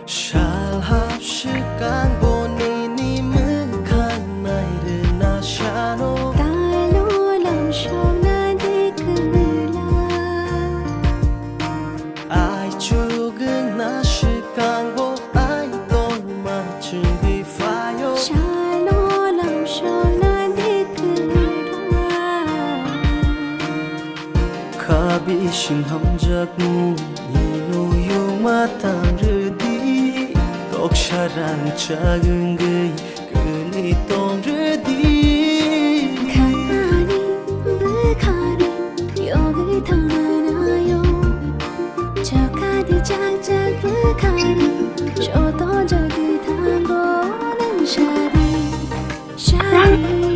Shall 시간 보니 문간 나이를 나샤노 달로 람쇼나 디크라 Ai 죽은 나 시간 보 ai 돌만 증기 파요 샬로 람쇼나 디크라 가비신 함작무 니누유 마땅르디 독샤랑 작은 그이 끈이 똥르디 가니 부카니 여기 타나요 저까지 짝짝 부카니 저도 저기 타고는 샤리 샤리